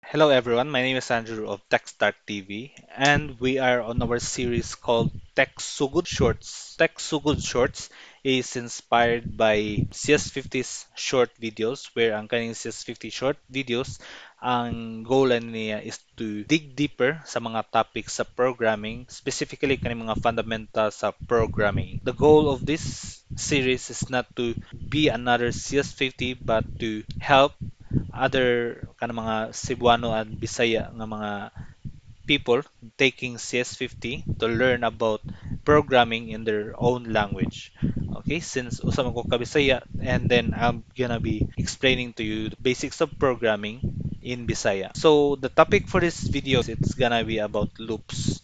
Hello everyone, my name is Andrew of TechStart TV, and we are on our series called Tech Sugod Shorts. Tech Sugod Shorts is inspired by CS50's short videos, where ang kaning CS50 short videos, ang goal niya is to dig deeper sa mga topics sa programming, specifically kaning mga fundamentals sa programming. The goal of this series is not to be another CS50 but to help other mga Cebuano and Bisaya nga mga people taking CS50 to learn about programming in their own language. Okay, since usama ko kabisaya, and then I'm gonna be explaining to you the basics of programming in Bisaya. So the topic for this video is it's gonna be about loops.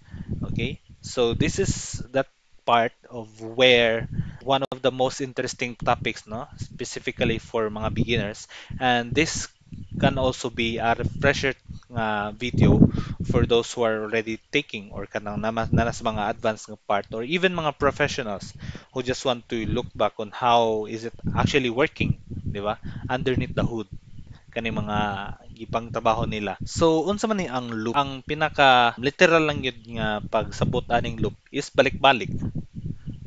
Okay, so this is that part of where one of the most interesting topics, no, specifically for mga beginners, and this can also be a refresher video for those who are already taking or kanang nanas mga advanced nga part, or even mga professionals who just want to look back on how is it actually working, di ba? Underneath the hood kani mga gipang trabaho nila. So unsa man ni ang loop? Ang pinaka literal lang yun nga pagsabot aning loop is balik-balik.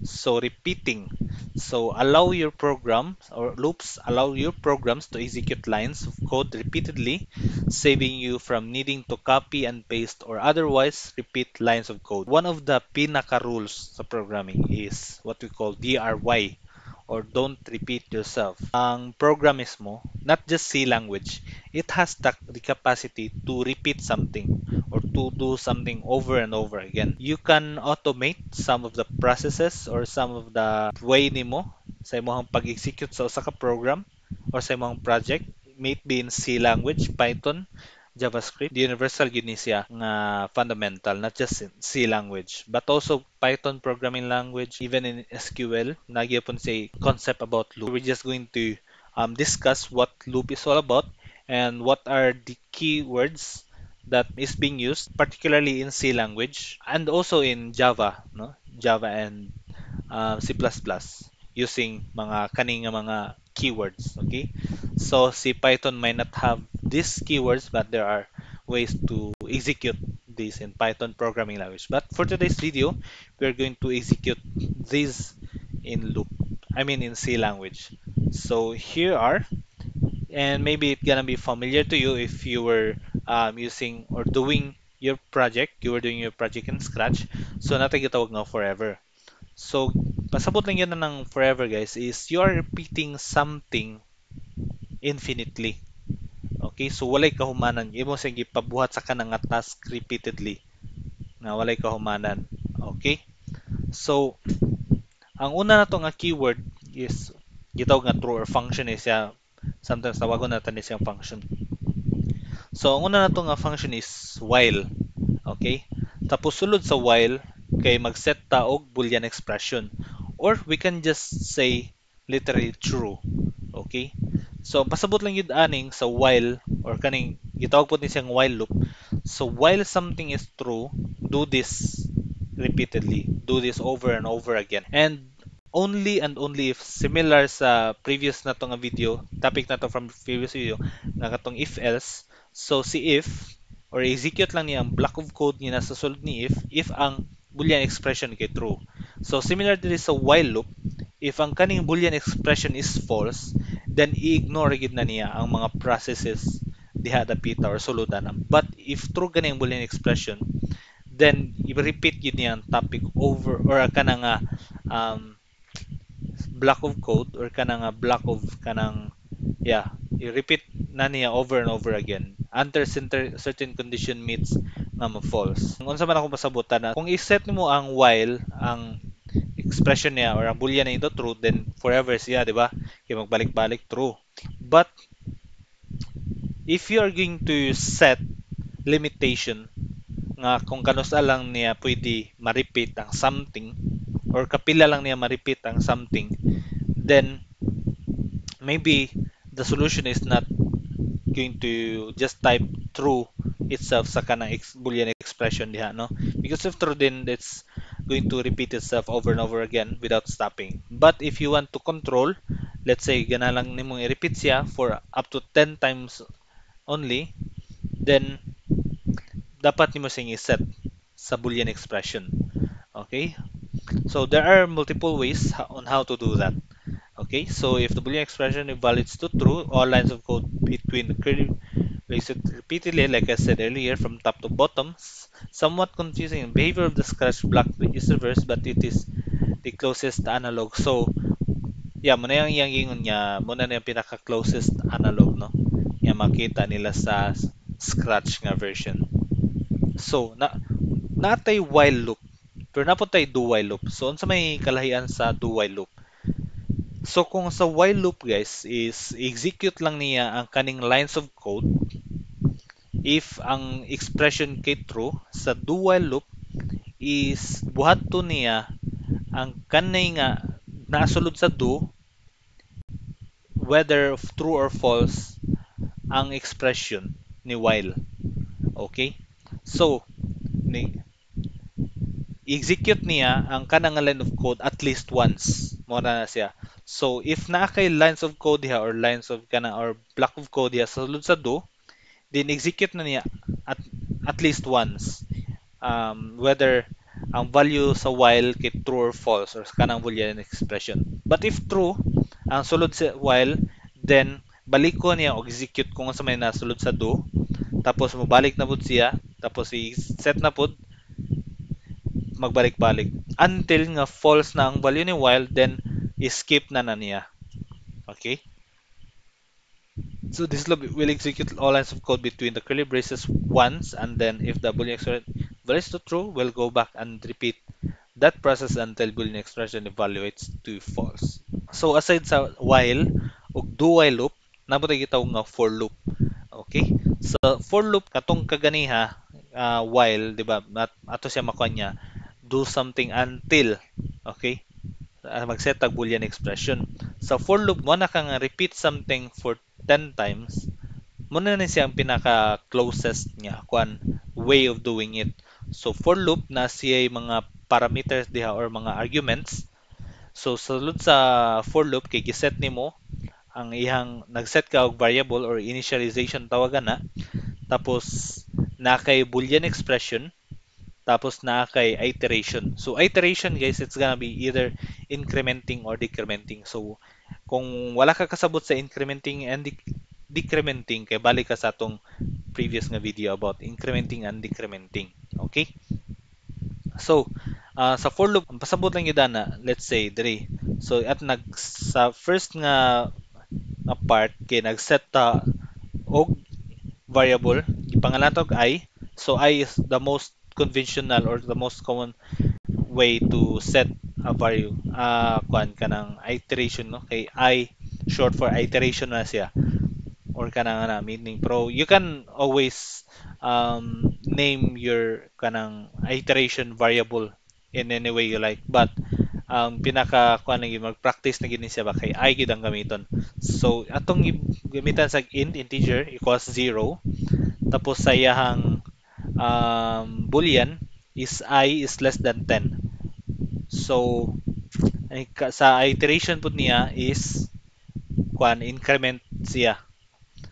So repeating. So allow your programs or loops allow your programs to execute lines of code repeatedly, saving you from needing to copy and paste or otherwise repeat lines of code. One of the pinaka rules sa programming is what we call DRY, or don't repeat yourself. Ang program mismo, not just C language, it has the capacity to repeat something or to do something over and over again. You can automate some of the processes or some of the way nimo sa imong pag-execute sa usa ka program or sa imong project, may it be in C language, Python, JavaScript. Universal yun ni siya nga fundamental, not just in C language, but also Python programming language, even in SQL. Nagyapon say concept about loop. We're just going to discuss what loop is all about and what are the keywords that is being used, particularly in C language and also in Java, no? Java and C++ using mga kaning nga mga keywords, okay? So si Python might not have these keywords, but there are ways to execute this in Python programming language. But for today's video, we are going to execute these in loop. I mean in C language. So here are, and maybe it's gonna be familiar to you if you were using or doing your project, you were doing your project in Scratch. So natin gitawag na forever. So, pasabot lang yun na ng forever guys is you are repeating something infinitely. Okay, so walay kahumanan. Imo sa gipabuhat sa kanang nga task repeatedly na walay kahumanan. Okay? So, ang una na to nga keyword is gitawag nga true or function is siya, sometimes tawagon natin ni siyang function. So, ang una na to nga function is while. Okay? Tapos sulod sa while kay mag-set ta og boolean expression, or we can just say literally true. Okay? So pasabot lang yun aning sa while or kaning gitawag po ni siyang while loop. So while something is true, do this repeatedly. Do this over and over again. And only if similar sa previous na to nga video, topic na to from previous video, nga katong if else. So si if or execute lang niya ang block of code niya nasa sulod ni if ang boolean expression kay true. So similar diri sa while loop, if ang kaning boolean expression is false, then i-ignore gid na niya ang mga processes diha dapita or suludan. But if true ganing boolean expression, then i-repeat yun niya ang topic over or kana nga um, block of code or kana nga block of kanang, yeah, i-repeat na niya over and over again until certain condition meets nga false. Kung unsa man ako masabutan na kung i-set mo ang while ang expression niya or ang boolean na ito true, then forever siya, di ba? Kaya magbalik-balik true. But if you are going to set limitation nga kung kanusa lang niya pwede ma-repeat ang something or kapila lang niya ma-repeat ang something, then maybe the solution is not going to just type true itself sa kanang boolean expression diha, no? Because if true, then it's going to repeat itself over and over again without stopping. But if you want to control, let's say gana lang nimong i-repeat siya for up to 10 times only, then dapat nimo sing i-set sa Boolean expression. Okay? So there are multiple ways on how to do that. Okay, so if the Boolean expression evaluates to true, all lines of code between the curly braces repeatedly, like I said earlier, from top to bottom. Somewhat confusing. The behavior of the scratch block is reversed, but it is the closest analog. So, yeah, muna yung ingon niya, muna na yung pinaka-closest analog, no? Yung makita nila sa scratch nga version. So, natay while loop. Pero naputay do while loop. So, unsa may kalahian sa do while loop? So kung sa while loop guys is execute lang niya ang kaning lines of code if ang expression kay true sa do while loop is buhaton niya ang kanay nga nasulod sa do whether true or false ang expression ni while. Okay? So ni execute niya ang kanang line of code at least once. Mo na siya. So if naa kay lines of code diha or lines of kanang or block of code diha sa sulod sa do, then execute na niya at at least once. Whether ang value sa while kay true or false or sa kanang boolean expression. But if true, ang sulod sa while, then balik ko niya o execute kung sa may nasulod sa do. Tapos mabalik na pud siya. Tapos i-set na pud magbalik-balik until nga false na ang value ni while, then skip na niya. Okay? So this loop will execute all lines of code between the curly braces once, and then if the Boolean expression varies to true, we'll go back and repeat that process until Boolean expression evaluates to false. So aside sa while ug do while loop, nabutay gitawag nga for loop. Okay? So for loop katong kaganiha while, di ba? Ato siya makuha niya do something until, okay? Mag-set tag Boolean expression. Sa for loop mo na kang repeat something for 10 times, muna na siya ang pinaka closest niya kuan way of doing it. So for loop na siya mga parameters diha or mga arguments. So sulod sa for loop kay giset nimo ang ihang nagset ka og variable or initialization tawagan na, tapos na kay boolean expression, tapos na kay iteration. So iteration guys, it's gonna be either incrementing or decrementing. So kung wala ka kasabot sa incrementing and decrementing, kay balik ka sa atong previous nga video about incrementing and decrementing. Okay? So, sa for loop, ang pasabot lang yun na, let's say, diri. So, at sa first nga part, kay nag-set ta og variable, ipangalan tog I. So, I is the most conventional or the most common way to set a value. Kuan ka ng iteration, no? Kay I, short for iteration na siya. Or kanang meaning, pero you can always name your kanang iteration variable in any way you like, but pinaka kuan lagi mag-practice na gini siya ba kay I gid ang gamiton. So atong gamitan sa int integer equals 0, tapos sa iyahang boolean is I is less than 10. So sa iteration pud niya is kuan increment siya.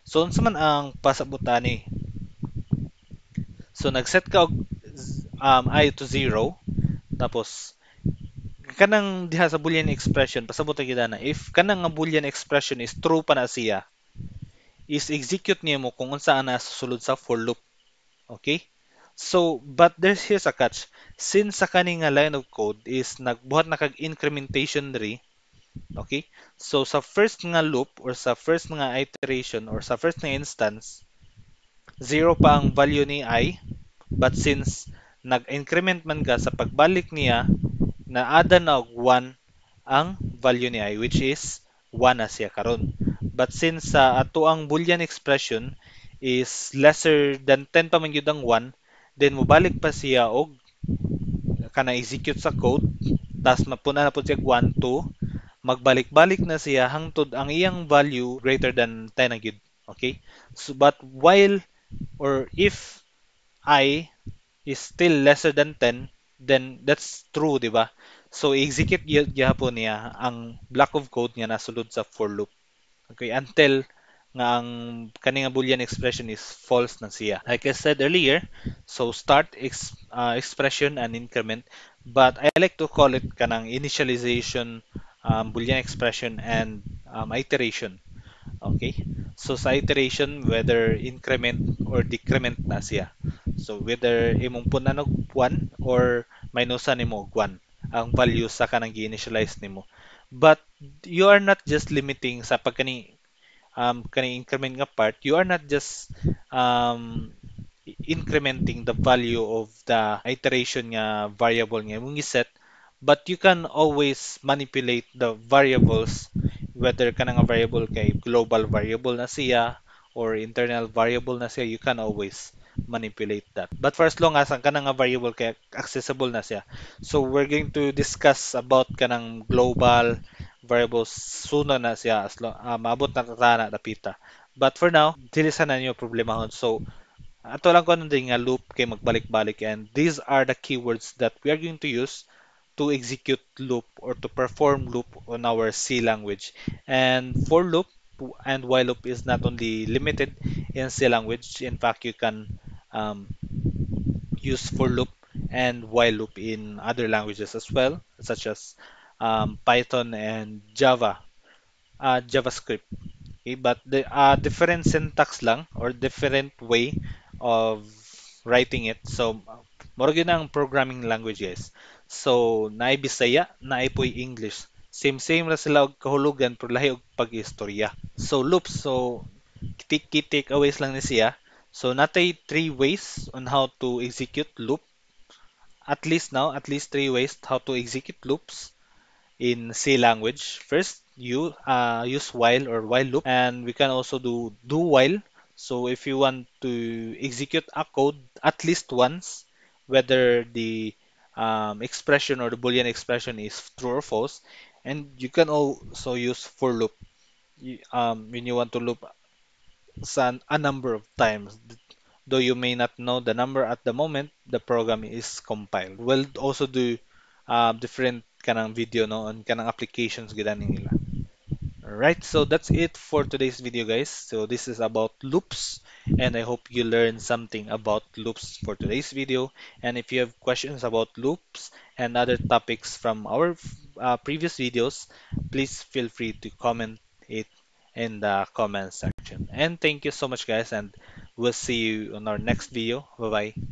So unsa man ang pasabutan ni? So nag-set ka og I to 0, tapos kanang diha sa boolean expression pasabot gyud na if kanang nga boolean expression is true pa na siya, is execute niya mo kung unsa ana susulod sa for loop. Okay? So, but here's a catch. Since sa kani nga line of code is nagbuhat na kag incrementation diri, okay? So sa first nga loop or sa first nga iteration or sa first nga instance, 0 pa ang value ni I, but since nag-increment man ka sa pagbalik niya, na-ada na og 1 ang value ni I, which is 1 na siya karon. But since sa ato ang boolean expression is lesser than 10 pa man gyud ang 1, then mobalik pa siya og kana execute sa code, tas mapuna na pud siya 1 2, magbalik-balik na siya hangtod ang iyang value greater than 10 na gyud. Okay? So but while or if I is still lesser than 10, then that's true, di ba? So, execute gyapon niya ang block of code nga nasulod sa for loop. Okay, until nga ang kani nga Boolean expression is false na siya. Like I said earlier, so start expression and increment, but I like to call it kanang initialization, Boolean expression, and iteration. Okay? So sa iteration, whether increment or decrement na siya. So whether imong punan og 1 or minusan nimo og 1 ang value sa kanang gi-initialize nimo. But you are not just limiting sa pagkani kani increment nga part, you are not just um, incrementing the value of the iteration nga variable nga imong set, but you can always manipulate the variables, whether ka nga variable kay global variable na siya or internal variable na siya, you can always manipulate that. But for as long as ang kanang nga variable kay accessible na siya. So we're going to discuss about kanang global variables suna na siya as long maabot na tatana dapita. But for now, dili sa na niyo problemahon. So ato lang ko din nga loop kay magbalik-balik, and these are the keywords that we are going to use to execute loop or to perform loop on our C language. And for loop and while loop is not only limited in C language. In fact, you can use for loop and while loop in other languages as well, such as Python and Java, JavaScript. Okay, but the different syntax lang or different way of writing it. So, moro gyud ang programming language, guys. So, naay Bisaya, naay po'y English. Same-same ra sila og kahulugan pero lahi og pag-istorya. So, loops. So, key takeaways lang ni siya. So, natay three ways on how to execute loop. At least now, at least three ways how to execute loops in C language. First, you use while or while loop, and we can also do while. So if you want to execute a code at least once, whether the expression or the Boolean expression is true or false, and you can also use for loop when you want to loop a number of times. Though you may not know the number at the moment the program is compiled. We'll also do different kanang video no on kanang applications gid nila. Alright, so that's it for today's video, guys. So this is about loops, and I hope you learned something about loops for today's video. And if you have questions about loops and other topics from our previous videos, please feel free to comment it in the comment section. And thank you so much, guys, and we'll see you on our next video. Bye bye.